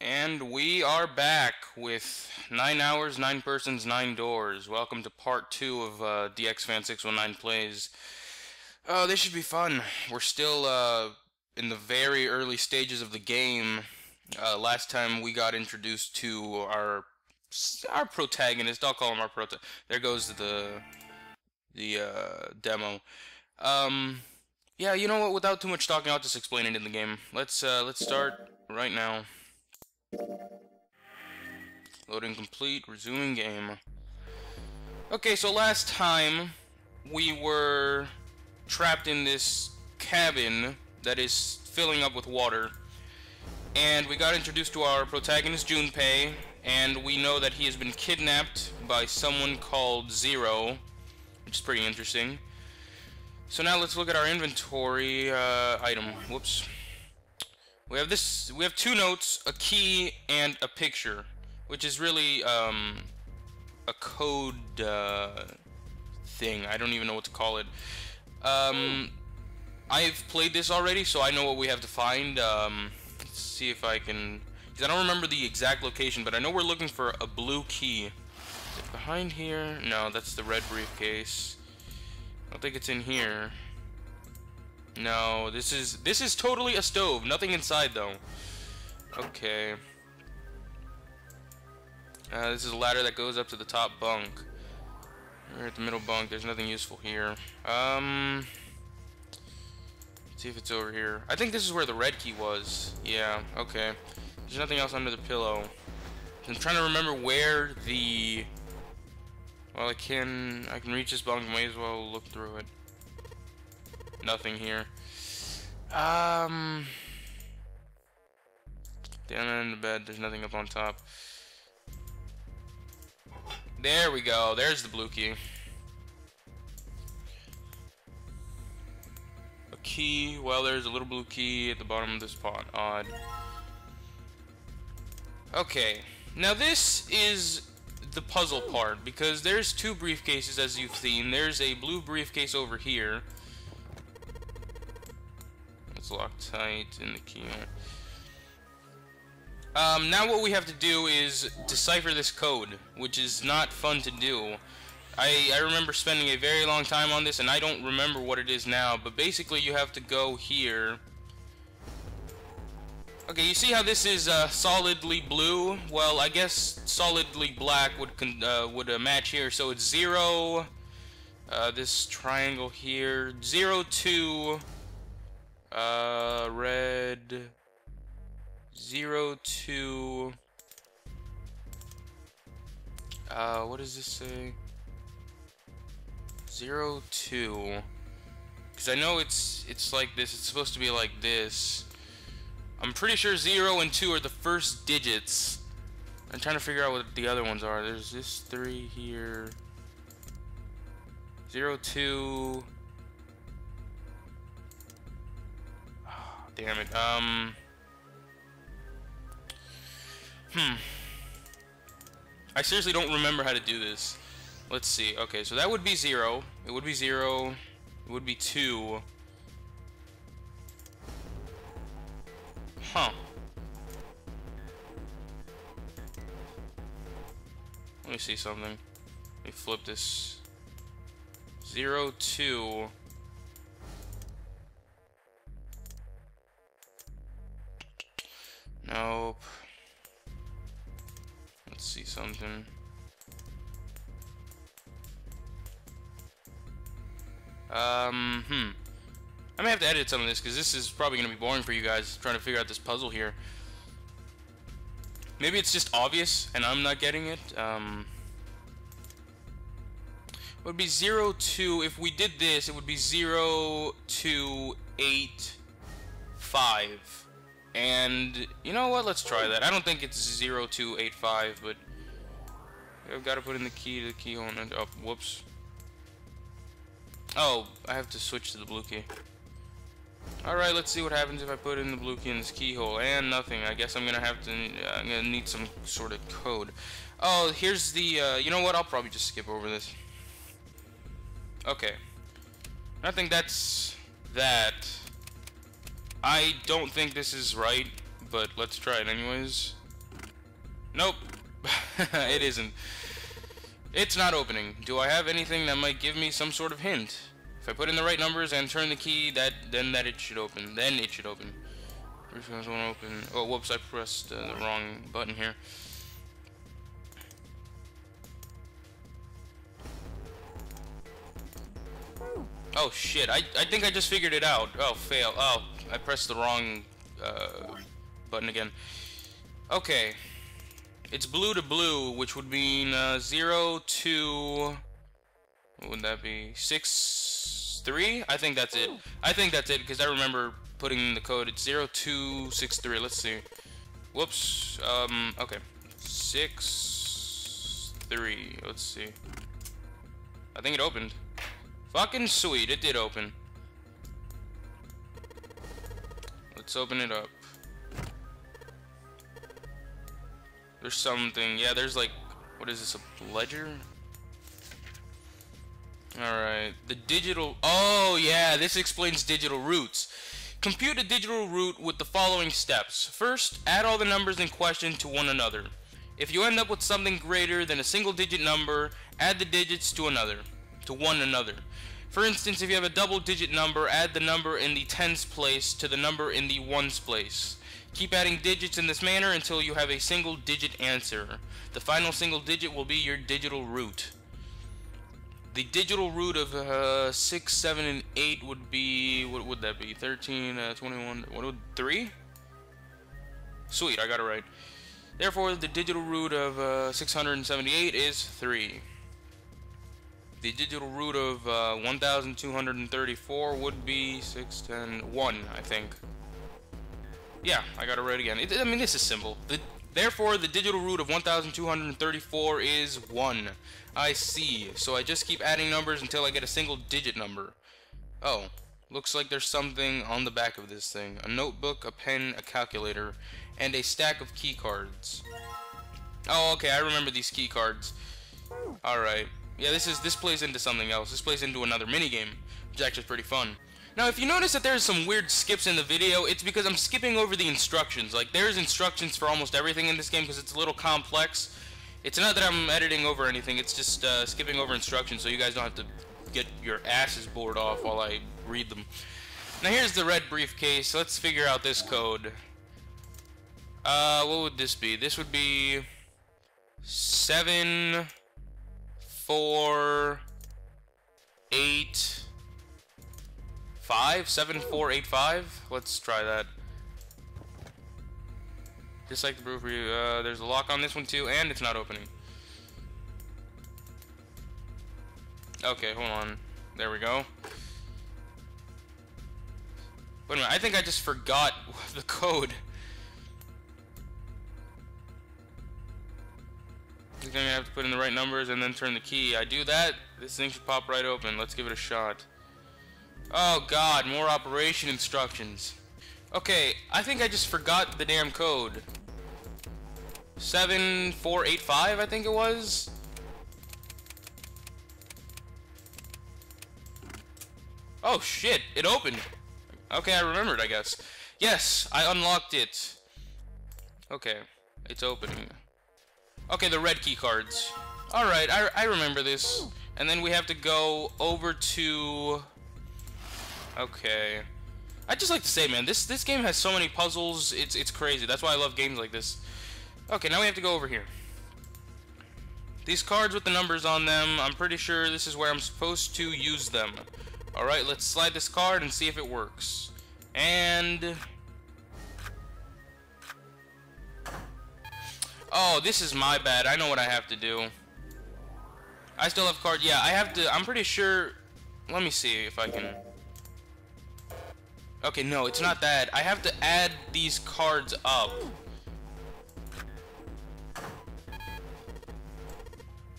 And we are back with 9 hours, 9 persons, 9 doors. Welcome to part 2 of DXFan619 plays. Oh, this should be fun. We're still in the very early stages of the game. Last time we got introduced to our protagonist. I'll call him our protagonist. There goes the demo. Yeah, you know what? Without too much talking, I'll just explain it in the game. Let's start right now. Loading complete, resuming game. Okay, so last time we were trapped in this cabin that is filling up with water, and we got introduced to our protagonist Junpei, and we know that he has been kidnapped by someone called Zero, which is pretty interesting. So now let's look at our inventory item. Whoops. We have this. We have 2 notes, a key, and a picture, which is really a code thing. I don't even know what to call it. I've played this already, so I know what we have to find. Let's see if I can. Because I don't remember the exact location, but I know we're looking for a blue key. Is it behind here? No, that's the red briefcase. I don't think it's in here. No, this is totally a stove. Nothing inside though. Okay. This is a ladder that goes up to the top bunk. We're at the middle bunk. There's nothing useful here. Let's see if it's over here. I think this is where the red key was. Yeah. Okay. There's nothing else under the pillow. I'm trying to remember where the. Well, I can reach this bunk. Might as well look through it. Nothing here. Down in the bed, there's nothing up on top. There we go. There's the blue key. A key. Well, there's a little blue key at the bottom of this pot. Odd. Okay. Now this is the puzzle part, because there's 2 briefcases as you've seen. There's a blue briefcase over here. It's locked tight in the key. Now what we have to do is decipher this code, which is not fun to do. I remember spending a very long time on this, and I don't remember what it is now, but basically you have to go here. Okay, you see how this is solidly blue? Well, I guess solidly black would match here, so it's 0, this triangle here, 0, 2, red, 0, 2, what does this say? 0, 2, because I know it's like this, it's supposed to be like this. I'm pretty sure 0 and 2 are the first digits. I'm trying to figure out what the other ones are. There's this 3 here. 0, 2. Oh, damn it. I seriously don't remember how to do this. Let's see. Okay, so that would be 0. It would be 0. It would be 2. Huh. Let me see something. Let me flip this. 0, 2. Nope. Let's see something. I may have to edit some of this because this is probably going to be boring for you guys trying to figure out this puzzle here. Maybe it's just obvious and I'm not getting it. It would be 0, 2. If we did this, it would be 0, 2, 8, 5. And you know what? Let's try that. I don't think it's 0, 2, 8, 5, but I've got to put in the key to the keyhole. Oh, whoops. Oh, I have to switch to the blue key. Alright, let's see what happens if I put in the blue key in this keyhole. And nothing. I guess I'm gonna have to, I'm gonna need some sort of code. Oh, here's the, you know what? I'll probably just skip over this. Okay. I think that's that. I don't think this is right, but let's try it anyways. Nope. It isn't. It's not opening. Do I have anything that might give me some sort of hint? If I put in the right numbers and turn the key, then it should open. Then it should open. First one's won't open. Oh, whoops! I pressed the wrong button here. Oh shit! I think I just figured it out. Oh, fail. Oh, I pressed the wrong button again. Okay. It's blue to blue, which would mean 0 to... What would that be? 6 3? I think that's it. I think that's it because I remember putting in the code. It's 0263. Let's see. Whoops. Okay. 6 3. Let's see. I think it opened. Fucking sweet. It did open. Let's open it up. There's something. Yeah, there's like... What is this? A ledger? Alright. The digital... Oh, yeah. This explains digital roots. Compute a digital root with the following steps. First, add all the numbers in question to one another. If you end up with something greater than a single-digit number, add the digits to one another. For instance, if you have a double-digit number, add the number in the tens place to the number in the ones place. Keep adding digits in this manner until you have a single-digit answer. The final single digit will be your digital root. The digital root of 6, 7, and 8 would be... What would that be? 13, 21... What would... 3? Sweet, I got it right. Therefore, the digital root of 678 is 3. The digital root of 1234 would be 6, 10, 1, I think. Yeah, I got it right again. I mean, this is simple. Therefore, the digital root of 1234 is 1. I see. So I just keep adding numbers until I get a single digit number. Oh, looks like there's something on the back of this thing. A notebook, a pen, a calculator, and a stack of key cards. Oh, okay, I remember these key cards. Alright. Yeah, this plays into something else. This plays into another minigame, which is actually pretty fun. Now, if you notice that there's some weird skips in the video, it's because I'm skipping over the instructions. Like, there's instructions for almost everything in this game because it's a little complex. It's not that I'm editing over anything, it's just skipping over instructions so you guys don't have to get your asses bored off while I read them. Now, here's the red briefcase. Let's figure out this code. What would this be? This would be 7, 4, 8... 7, 4, 8, 5. Let's try that. Just like the proof review, there's a lock on this one too, and it's not opening. Okay, hold on. There we go. Wait a minute, I think I just forgot the code. I'm gonna have to put in the right numbers and then turn the key. I do that, this thing should pop right open. Let's give it a shot. Oh god, more operation instructions. Okay, I think I just forgot the damn code. 7, 4, 8, 5, I think it was. Oh shit, it opened. Okay, I remembered, I guess. Yes, I unlocked it. Okay, it's opening. Okay, the red key cards. Alright, I remember this. And then we have to go over to... Okay. I just like to say, man, this game has so many puzzles, it's crazy. That's why I love games like this. Okay, now we have to go over here. These cards with the numbers on them, I'm pretty sure this is where I'm supposed to use them. Alright, let's slide this card and see if it works. And... Oh, this is my bad. I know what I have to do. I still have cards. Yeah, I have to... I'm pretty sure... Let me see if I can... Okay, no, it's not that. I have to add these cards up.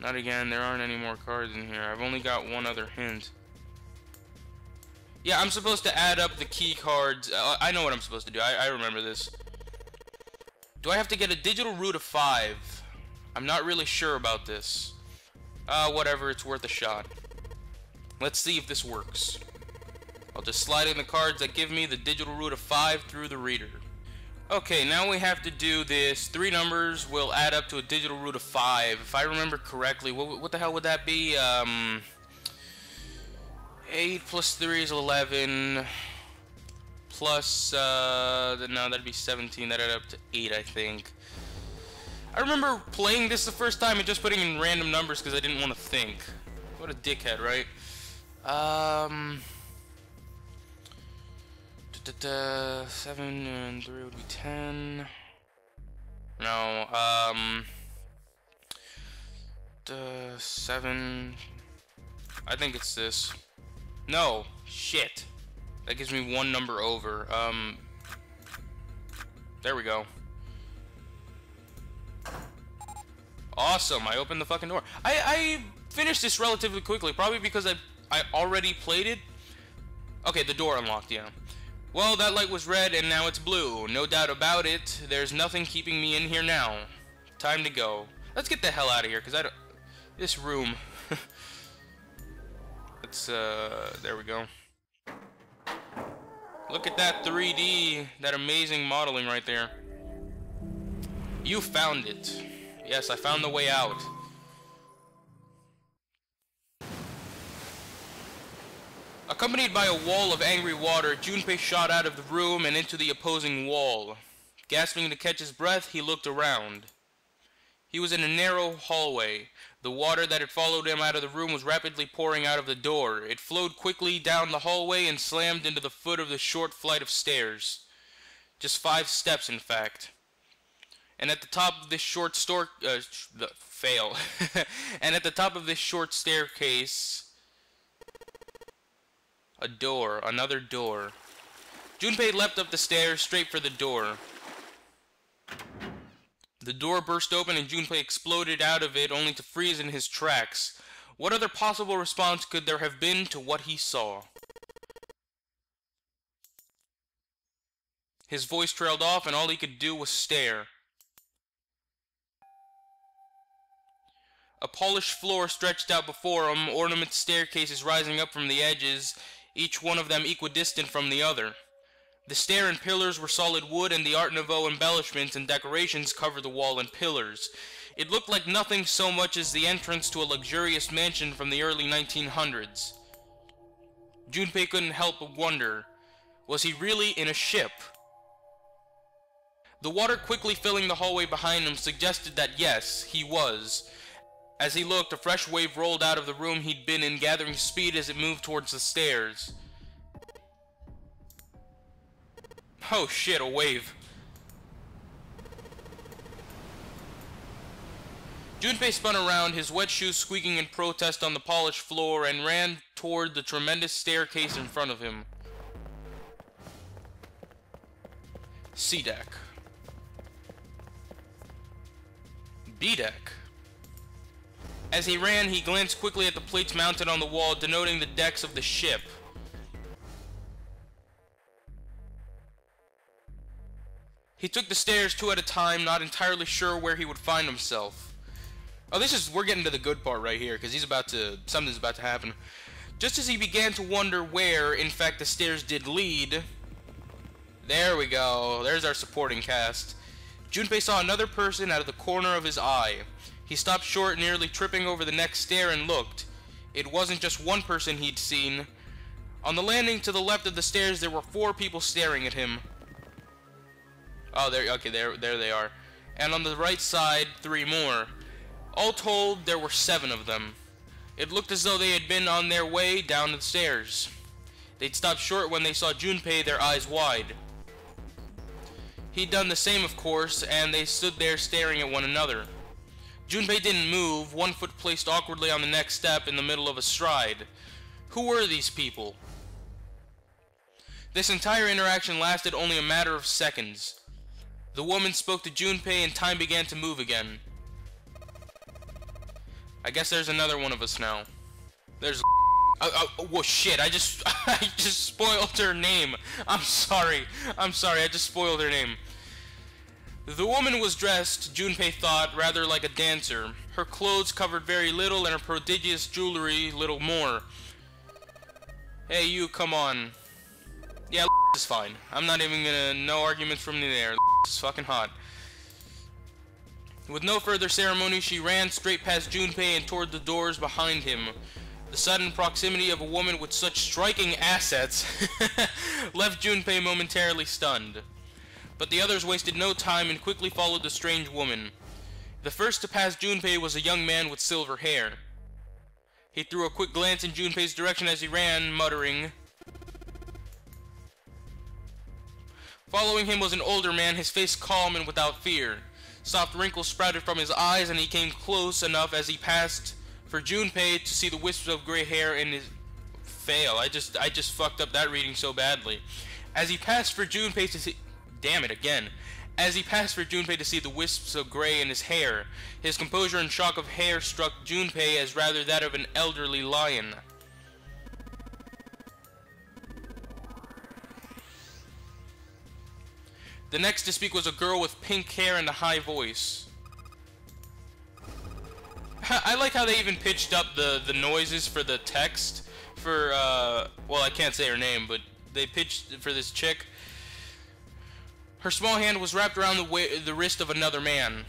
Not again. There aren't any more cards in here. I've only got one other hint. Yeah, I'm supposed to add up the key cards. I know what I'm supposed to do. I remember this. Do I have to get a digital root of 5? I'm not really sure about this. Whatever. It's worth a shot. Let's see if this works. I'll just slide in the cards that give me the digital root of 5 through the reader. Okay, now we have to do this. 3 numbers will add up to a digital root of 5. If I remember correctly, what the hell would that be? 8 plus 3 is 11. Plus, no, that'd be 17. That'd add up to 8, I think. I remember playing this the first time and just putting in random numbers because I didn't want to think. What a dickhead, right? 7 and 3 would be 10. No, 7. I think it's this. No, shit. That gives me 1 number over. There we go. Awesome, I opened the fucking door. I finished this relatively quickly, probably because I already played it. Okay, the door unlocked, yeah. Well, that light was red and now it's blue. No doubt about it. There's nothing keeping me in here now. Time to go. Let's get the hell out of here, because I don't... This room. Let's, there we go. Look at that 3D, that amazing modeling right there. You found it. Yes, I found the way out. Accompanied by a wall of angry water, Junpei shot out of the room and into the opposing wall. Gasping to catch his breath, he looked around. He was in a narrow hallway. The water that had followed him out of the room was rapidly pouring out of the door. It flowed quickly down the hallway and slammed into the foot of the short flight of stairs. Just 5 steps, in fact. And at the top of this short and at the top of this short staircase, a door, another door. Junpei leapt up the stairs straight for the door. The door burst open and Junpei exploded out of it, only to freeze in his tracks. What other possible response could there have been to what he saw? His voice trailed off and all he could do was stare. A polished floor stretched out before him, ornament staircases rising up from the edges, each one of them equidistant from the other. The stair and pillars were solid wood, and the Art Nouveau embellishments and decorations covered the wall and pillars. It looked like nothing so much as the entrance to a luxurious mansion from the early 1900s. Junpei couldn't help but wonder, was he really in a ship? The water quickly filling the hallway behind him suggested that yes, he was. As he looked, a fresh wave rolled out of the room he'd been in, gathering speed as it moved towards the stairs. Oh shit, a wave. Junpei spun around, his wet shoes squeaking in protest on the polished floor, and ran toward the tremendous staircase in front of him. C-deck. B-deck. As he ran, he glanced quickly at the plates mounted on the wall, denoting the decks of the ship. He took the stairs 2 at a time, not entirely sure where he would find himself. Oh, we're getting to the good part right here, because something's about to happen. Just as he began to wonder where, in fact, the stairs did lead... There we go, there's our supporting cast. Junpei saw another person out of the corner of his eye. He stopped short, nearly tripping over the next stair, and looked. It wasn't just one person he'd seen. On the landing to the left of the stairs, there were 4 people staring at him. Oh, there they are. And on the right side, 3 more. All told, there were 7 of them. It looked as though they had been on their way down the stairs. They'd stopped short when they saw Junpei, their eyes wide. He'd done the same, of course, and they stood there staring at one another. Junpei didn't move, one foot placed awkwardly on the next step in the middle of a stride. Who were these people? This entire interaction lasted only a matter of seconds. The woman spoke to Junpei and time began to move again. I guess there's another one of us now. There's... well, shit, I just spoiled her name. I'm sorry, I just spoiled her name. The woman was dressed, Junpei thought, rather like a dancer. Her clothes covered very little and her prodigious jewelry little more. Hey, you, come on. Yeah, is fine. I'm not even gonna... No arguments from me there. Is fucking hot. With no further ceremony, she ran straight past Junpei and toward the doors behind him. The sudden proximity of a woman with such striking assets left Junpei momentarily stunned. But the others wasted no time and quickly followed the strange woman. The first to pass Junpei was a young man with silver hair. He threw a quick glance in Junpei's direction as he ran, muttering. Following him was an older man, his face calm and without fear. Soft wrinkles sprouted from his eyes, and he came close enough as he passed for Junpei to see the wisps of gray hair in his... Fail. I just fucked up that reading so badly. As he passed for Junpei to see... Damn it, again. As he passed for Junpei to see the wisps of gray in his hair, his composure and shock of hair struck Junpei as rather that of an elderly lion. The next to speak was a girl with pink hair and a high voice. I like how they even pitched up the noises for the text for, well, I can't say her name, but they pitched for this chick. Her small hand was wrapped around the wrist of another man.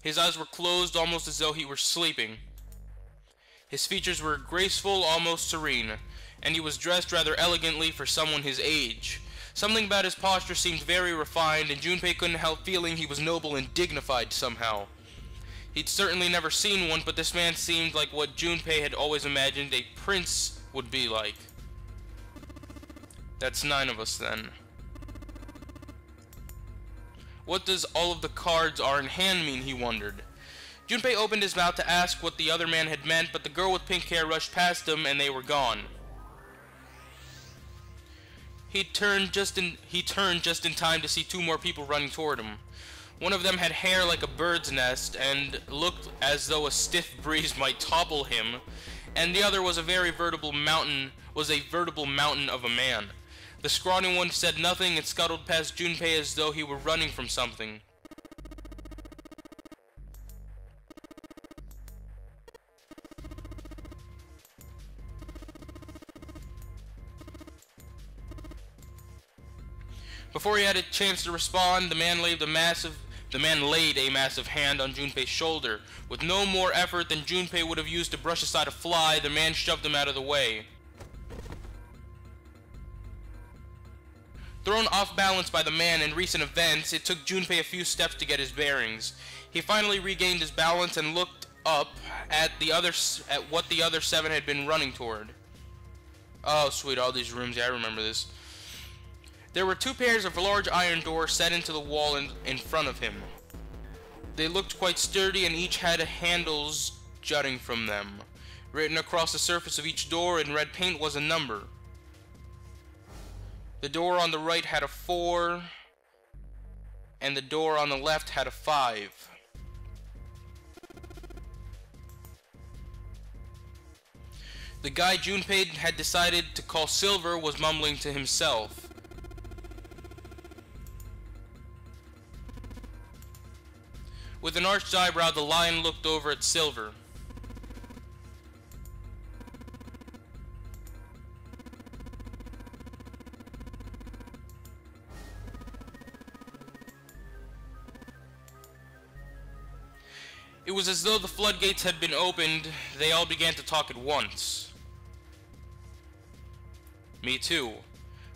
His eyes were closed, almost as though he were sleeping. His features were graceful, almost serene, and he was dressed rather elegantly for someone his age. Something about his posture seemed very refined, and Junpei couldn't help feeling he was noble and dignified somehow. He'd certainly never seen one, but this man seemed like what Junpei had always imagined a prince would be like. That's 9 of us then. What does all of the cards are in hand mean, he wondered. Junpei opened his mouth to ask what the other man had meant, but the girl with pink hair rushed past him and they were gone. He turned just in time to see 2 more people running toward him. One of them had hair like a bird's nest and looked as though a stiff breeze might topple him, and the other was a veritable mountain of a man. The scrawny one said nothing and scuttled past Junpei as though he were running from something. Before he had a chance to respond, the man laid a massive hand on Junpei's shoulder. With no more effort than Junpei would have used to brush aside a fly, the man shoved him out of the way. Thrown off balance by the man and recent events, it took Junpei a few steps to get his bearings. He finally regained his balance and looked up at what the other 7 had been running toward. Oh, sweet, all these rooms. Yeah, I remember this. There were 2 pairs of large iron doors set into the wall in front of him. They looked quite sturdy and each had handles jutting from them. Written across the surface of each door in red paint was a number. The door on the right had a 4, and the door on the left had a 5. The guy Junpei had decided to call Silver was mumbling to himself. With an arched eyebrow, the lion looked over at Silver. It was as though the floodgates had been opened. They all began to talk at once. Me too.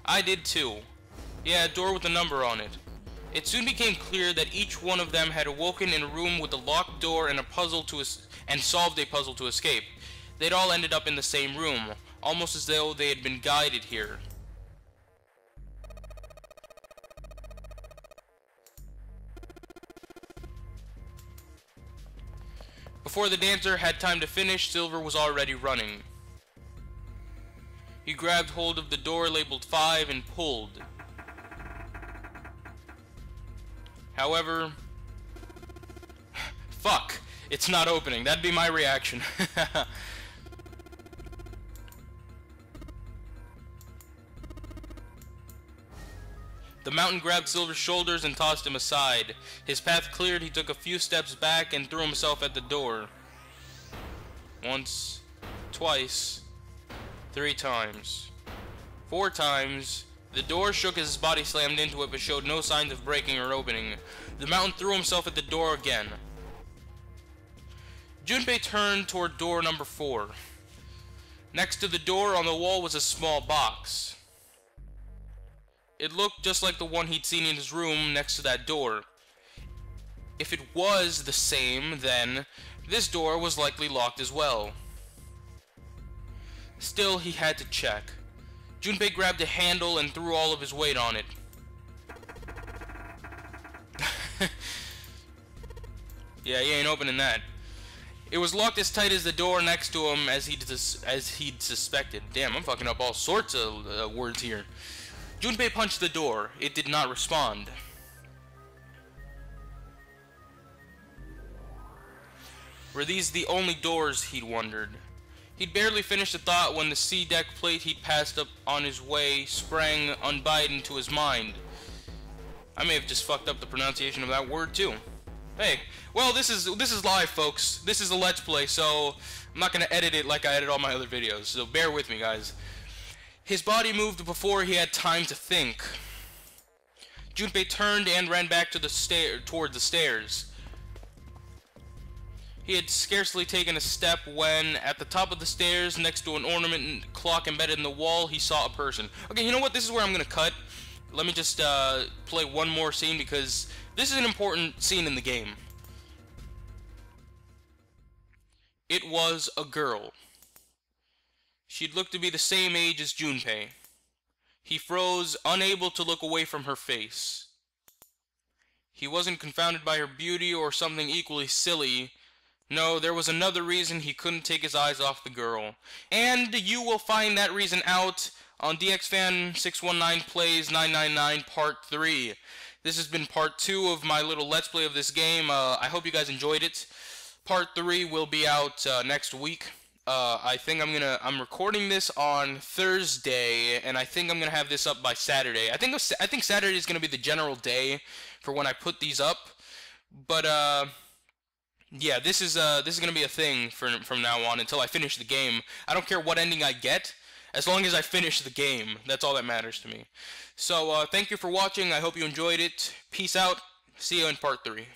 I did too. Yeah, a door with a number on it. It soon became clear that each one of them had awoken in a room with a locked door and solved a puzzle to escape. They'd all ended up in the same room, almost as though they had been guided here. Before the dancer had time to finish, Silver was already running. He grabbed hold of the door labeled 5 and pulled. However, fuck, it's not opening. That'd be my reaction. The mountain grabbed Silver's shoulders and tossed him aside. His path cleared, he took a few steps back and threw himself at the door. Once, twice, 3 times. 4 times. The door shook as his body slammed into it, but showed no signs of breaking or opening. The mountain threw himself at the door again. Junpei turned toward door number 4. Next to the door on the wall was a small box. It looked just like the one he'd seen in his room next to that door. If it was the same, then this door was likely locked as well. Still, he had to check. Junpei grabbed a handle and threw all of his weight on it. Yeah, he ain't opening that. It was locked as tight as the door next to him as he'd suspected. Damn, I'm fucking up all sorts of words here. Junpei punched the door. It did not respond. Were these the only doors, he'd wondered. He'd barely finished the thought when the C-deck plate he'd passed up on his way sprang unbidden to his mind. I may have just fucked up the pronunciation of that word too. Hey, well, this is live, folks. This is a Let's Play, so I'm not gonna edit it like I edit all my other videos, so bear with me, guys. His body moved before he had time to think. Junpei turned and ran back to toward the stairs. He had scarcely taken a step when, at the top of the stairs, next to an ornament clock embedded in the wall, he saw a person. Okay, you know what? This is where I'm gonna cut. Let me just play one more scene because this is an important scene in the game. It was a girl. She'd looked to be the same age as Junpei. He froze, unable to look away from her face. He wasn't confounded by her beauty or something equally silly. No, there was another reason he couldn't take his eyes off the girl. And you will find that reason out on DXFan619 Plays 999 Part 3. This has been Part 2 of my little Let's Play of this game. I hope you guys enjoyed it. Part 3 will be out next week. I think I'm recording this on Thursday, and I think I'm gonna have this up by Saturday. I think Saturday is gonna be the general day for when I put these up. But yeah, this is gonna be a thing from now on until I finish the game. I don't care what ending I get, as long as I finish the game. That's all that matters to me. So thank you for watching. I hope you enjoyed it. Peace out. See you in Part 3.